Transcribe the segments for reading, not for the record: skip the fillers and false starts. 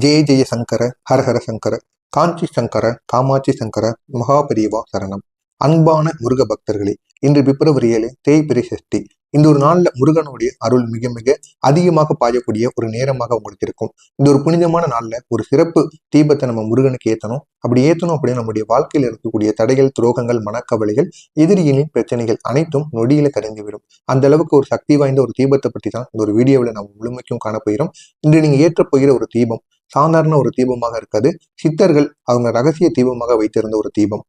ஜெய ஜெய சங்கர ஹர ஹர சங்கர காஞ்சி சங்கர காமாட்சி சங்கர மகாபெரிவா சரணம். அன்பான முருக பக்தர்களே, இன்று பிப்ரவரி 7 தேய்பிறை சஷ்டி. இந்த ஒரு நாள்ல முருகனுடைய அருள் மிக மிக அதிகமாக பாயக்கூடிய ஒரு நேரமாக உங்களுக்கு இருக்கும். இந்த ஒரு புனிதமான நாள்ல ஒரு சிறப்பு தீபத்தை நம்ம முருகனுக்கு ஏத்தணும். அப்படி ஏத்தணும் அப்படின்னு நம்முடைய வாழ்க்கையில் இருக்கக்கூடிய தடைகள், துரோகங்கள், மனக்கவலைகள், எதிரிகளின் பிரச்சனைகள் அனைத்தும் நொடியில கரைந்துவிடும். அந்த அளவுக்கு ஒரு சக்தி வாய்ந்த ஒரு தீபத்தை பற்றி தான் இந்த ஒரு வீடியோவில் நம்ம முழுமைக்கும் காணப்போகிறோம். இன்று நீங்க ஏற்ற போகிற ஒரு தீபம் சாதாரண ஒரு தீபமாக இருக்காது. சித்தர்கள் அவங்க ரகசிய தீபமாக வைத்திருந்த ஒரு தீபம்.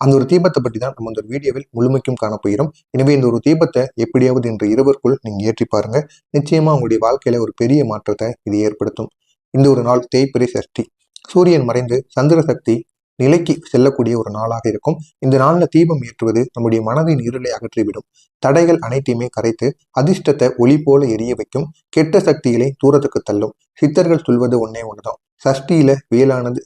அந்த ஒரு தீபத்தை பற்றி தான் நம்ம இந்த வீடியோவில் முழுமைக்கும் காணப்போகிறோம். எனவே இந்த ஒரு தீபத்தை எப்படியாவது இன்று இரவிற்குள் நீங்க ஏற்றி பாருங்க. நிச்சயமா உங்களுடைய வாழ்க்கையில ஒரு பெரிய மாற்றத்தை இது ஏற்படுத்தும். இந்த ஒரு நாள் தேய்பிறை சஷ்டி. சூரியன் மறைந்து சந்திர சக்தி நிலைக்கு செல்லக்கூடிய ஒரு நாளாக இருக்கும். இந்த நாள்ல தீபம் ஏற்றுவது நம்முடைய மனதின் இருளை அகற்றிவிடும். தடைகள் அனைத்தையுமே கரைத்து அதிர்ஷ்டத்தை ஒளி போல எரிய வைக்கும். கெட்ட சக்திகளை தூரத்துக்கு தள்ளும். சித்தர்கள் சொல்வது ஒன்னே ஒண்ணுதான், சஷ்டியில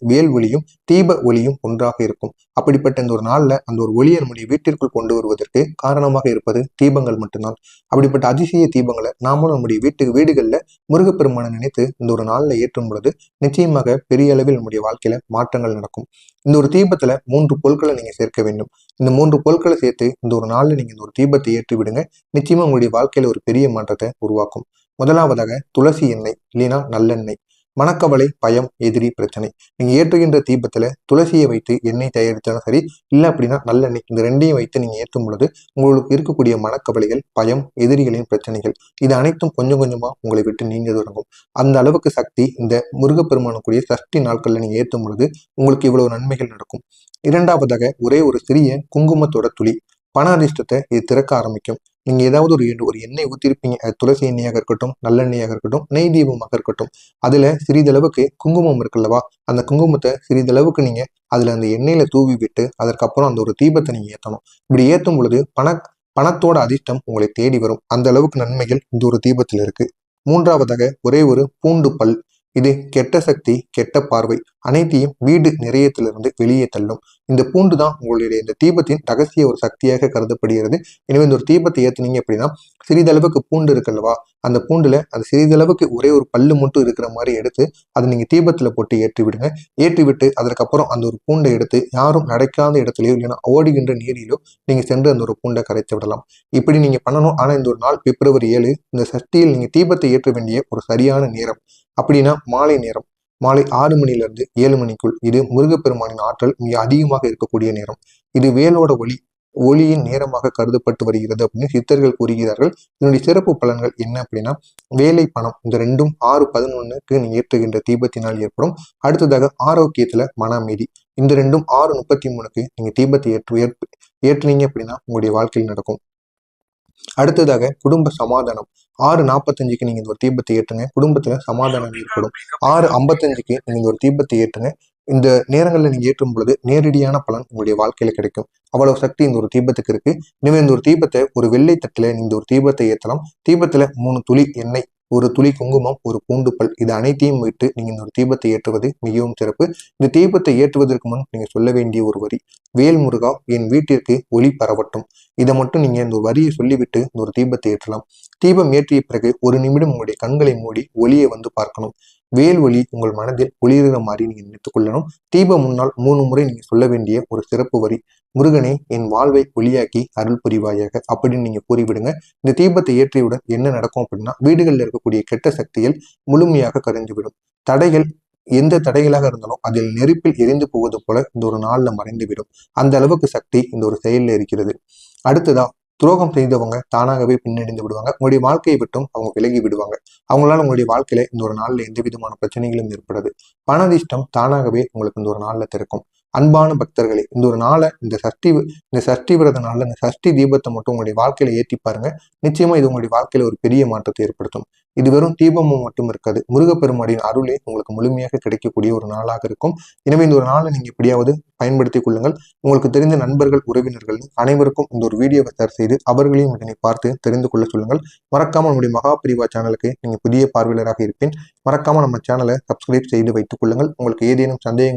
வேல் ஒளியும் தீப ஒளியும் ஒன்றாக இருக்கும். அப்படிப்பட்ட இந்த ஒரு நாள்ல அந்த ஒரு ஒளியை நம்முடைய வீட்டிற்குள் கொண்டு வருவதற்கு காரணமாக இருப்பது தீபங்கள் மட்டும்தான். அப்படிப்பட்ட அதிசய தீபங்களை நாமளும் நம்முடைய வீடுகள்ல முருகப்பெருமானை நினைத்து இந்த ஒரு நாள்ல ஏற்றும் பொழுது நிச்சயமாக பெரிய அளவில் நம்முடைய வாழ்க்கையில மாற்றங்கள் நடக்கும். இந்த ஒரு தீபத்துல 3 பொருட்களை நீங்க சேர்க்க வேண்டும். இந்த 3 பொருட்களை சேர்த்து இந்த ஒரு நாள்ல நீங்க இந்த ஒரு தீபத்தை ஏற்றி விடுங்க. நிச்சயமா உங்களுடைய வாழ்க்கையில ஒரு பெரிய மாற்றத்தை உருவாக்கும். முதலாவதாக துளசி எண்ணெய் இல்லைன்னா நல்லெண்ணெய். மனக்கவலை, பயம், எதிரி, பிரச்சனை. நீங்க ஏற்றுகின்ற தீபத்துல துளசியை வைத்து எண்ணெய் தயாரித்தாலும் சரி, இல்லை அப்படின்னா நல்லெண்ணெய், இந்த ரெண்டையும் வைத்து நீங்க ஏற்றும் பொழுது உங்களுக்கு இருக்கக்கூடிய மனக்கவலைகள், பயம், எதிரிகளின் பிரச்சனைகள் இது அனைத்தும் கொஞ்சம் கொஞ்சமா உங்களை விட்டு நீங்க தொடங்கும். அந்த அளவுக்கு சக்தி இந்த முருகப்பெருமானுக்குரிய சஷ்டி நாட்கள்ல நீங்க ஏற்றும் பொழுது உங்களுக்கு இவ்வளவு நன்மைகள் நடக்கும். இரண்டாவதாக ஒரே ஒரு சிறிய குங்குமத்தோட துளி. பண அதிர்ஷ்டத்தை இது திறக்க ஆரம்பிக்கும். நீங்க ஏதாவது ஒரு எண்ணெய் ஊத்திருப்பீங்க. அது துளசி எண்ணெயாக இருக்கட்டும், நல்லெண்ணெயாக இருக்கட்டும், நெய் தீபமாக இருக்கட்டும். அதுல சிறிதளவுக்கு குங்குமம் இருக்குல்லவா, அந்த குங்குமத்தை சிறிதளவுக்கு நீங்க அதுல அந்த எண்ணெயில தூவி விட்டு அதற்கப்புறம் அந்த ஒரு தீபத்தை நீங்க ஏற்றணும். இப்படி ஏற்றும் பொழுது பணத்தோட அதிர்ஷ்டம் உங்களை தேடி வரும். அந்த அளவுக்கு நன்மைகள் இந்த ஒரு தீபத்தில் இருக்கு. மூன்றாவதாக ஒரே ஒரு பூண்டு பல். இது கெட்ட சக்தி, கெட்ட பார்வை அனைத்தையும் வீடு நிறையத்திலிருந்து வெளியே தள்ளும். இந்த பூண்டு தான் உங்களுடைய இந்த தீபத்தின் ரகசிய ஒரு சக்தியாக கருதப்படுகிறது. எனவே இந்த ஒரு தீபத்தை ஏத்துனீங்க அப்படின்னா சிறிதளவுக்கு பூண்டு இருக்குல்லவா, அந்த பூண்டுல அது சிறிதளவுக்கு ஒரே ஒரு பல்லு மட்டும் இருக்கிற மாதிரி எடுத்து அதை நீங்க தீபத்துல போட்டு ஏற்றி விடுங்க. ஏற்றி விட்டு அதற்கப்புறம் அந்த ஒரு பூண்டை எடுத்து யாரும் நடக்காத இடத்துலயோ இல்லைன்னா ஓடுகின்ற நீரிலோ நீங்க சென்று அந்த ஒரு பூண்டை கரைத்து விடலாம். இப்படி நீங்க பண்ணணும். ஆனா இந்த ஒரு நாள் பிப்ரவரி 7 இந்த சஷ்டியில் நீங்க தீபத்தை ஏற்ற வேண்டிய ஒரு சரியான நேரம் அப்படின்னா மாலை நேரம். மாலை 6 மணிலிருந்து 7 மணிக்குள். இது முருகப்பெருமானின் ஆற்றல் மிக அதிகமாக இருக்கக்கூடிய நேரம். இது வேலோட ஒளியின் நேரமாக கருதப்பட்டு வருகிறது அப்படின்னு சித்தர்கள் கூறுகிறார்கள். இதனுடைய சிறப்பு பலன்கள் என்ன அப்படின்னா, வேலை, பணம் இந்த ரெண்டும் 6:11க்கு நீங்க ஏற்றுகின்ற தீபத்தினால் ஏற்படும். அடுத்ததாக ஆரோக்கியத்துல மன அமைதி. இந்த ரெண்டும் 6:33க்கு நீங்க தீபத்தை ஏற்றுனீங்க அப்படின்னா உங்களுடைய வாழ்க்கையில் நடக்கும். அடுத்ததாக குடும்ப சமாதானம். 6:45க்கு நீங்க இந்த ஒரு தீபத்தை ஏற்றுங்க. குடும்பத்துல சமாதானம் ஏற்படும். 6:55க்கு நீங்க ஒரு தீபத்தை ஏற்றுங்க. இந்த நேரங்களில் நீங்க ஏற்றும் பொழுது நேரடியான பலன் உங்களுடைய வாழ்க்கையில கிடைக்கும். அவ்வளவு சக்தி இந்த ஒரு தீபத்துக்கு இருக்கு. எனவே இந்த ஒரு தீபத்தை ஒரு வெள்ளை தட்டுல நீங்க ஒரு தீபத்தை ஏற்றலாம். தீபத்துல 3 துளி எண்ணெய், ஒரு துளி குங்குமம், ஒரு பூண்டு பல் இது அனைத்தையும் விட்டு நீங்க இந்த ஒரு தீபத்தை ஏற்றுவது மிகவும் சிறப்பு. இந்த தீபத்தை ஏற்றுவதற்கு முன் நீங்க சொல்ல வேண்டிய ஒரு வரி, வேல் முருகா என் வீட்டிற்கு ஒளி பரவட்டும். இதை மட்டும் நீங்க இந்த வரியை சொல்லிவிட்டு இந்த ஒரு தீபத்தை ஏற்றலாம். தீபம் ஏற்றிய பிறகு 1 நிமிடம் உங்களுடைய கண்களை மூடி ஒளியை பார்க்கணும். வேல் ஒளி உங்கள் மனதில் ஒளிர்கிற மாதிரி நீங்க நினைத்துக் கொள்ளணும். தீபம் முன்னால் 3 முறை நீங்க சொல்ல வேண்டிய ஒரு சிறப்பு வரி, முருகனே என் வாழ்வை ஒளியாக்கி அருள் புரிவாயாக அப்படின்னு நீங்க கூறிவிடுங்க. இந்த தீபத்தை ஏற்றியவுடன் என்ன நடக்கும் அப்படின்னா, வீடுகளில் இருக்கக்கூடிய கெட்ட சக்திகள் முழுமையாக கரைந்துவிடும். தடைகள் எந்த தடைகளாக இருந்தாலும் அதில் நெருப்பில் எரிந்து போவது போல இந்த ஒரு நாள்ல மறைந்துவிடும். அந்த அளவுக்கு சக்தி இந்த ஒரு செயலில் இருக்கிறது. அடுத்ததா துரோகம் செய்தவங்க தானாகவே பின்னடைந்து விடுவாங்க. உங்களுடைய வாழ்க்கையை விட்டும் அவங்க விலகி விடுவாங்க. அவங்களால உங்களுடைய வாழ்க்கையில இந்த ஒரு நாள்ல எந்த விதமான பிரச்சனைகளும் ஏற்படாது. பணதிஷ்டம் தானாகவே உங்களுக்கு இந்த ஒரு நாள்ல திறக்கும். அன்பான பக்தர்களே, இந்த ஒரு நாளை இந்த சஷ்டி விரத நாள்ல இந்த சஷ்டி தீபத்தை மட்டும் உங்களுடைய வாழ்க்கையில ஏற்றி பாருங்க. நிச்சயமா இது உங்களுடைய வாழ்க்கையில ஒரு பெரிய மாற்றத்தை ஏற்படுத்தும். இது வெறும் தீபமும் மட்டும் இருக்காது, முருகப்பெருமானின் அருளே உங்களுக்கு முழுமையாக கிடைக்கக்கூடிய ஒரு நாளாக இருக்கும். எனவே இந்த ஒரு நாளை நீங்க எப்படியாவது பயன்படுத்திக் கொள்ளுங்கள். உங்களுக்கு தெரிந்த நண்பர்கள், உறவினர்கள் அனைவருக்கும் இந்த ஒரு வீடியோவை ஷேர் செய்து அவர்களையும் இதனை பார்த்து தெரிந்து கொள்ள சொல்லுங்கள். மறக்காம நம்முடைய மகாபிரிவா சேனலுக்கு நீங்க புதிய பார்வையாளராக இருப்பேன். மறக்காம நம்ம சேனலை சப்ஸ்கிரைப் செய்து வைத்துக் கொள்ளுங்கள். உங்களுக்கு ஏதேனும் சந்தேகங்கள்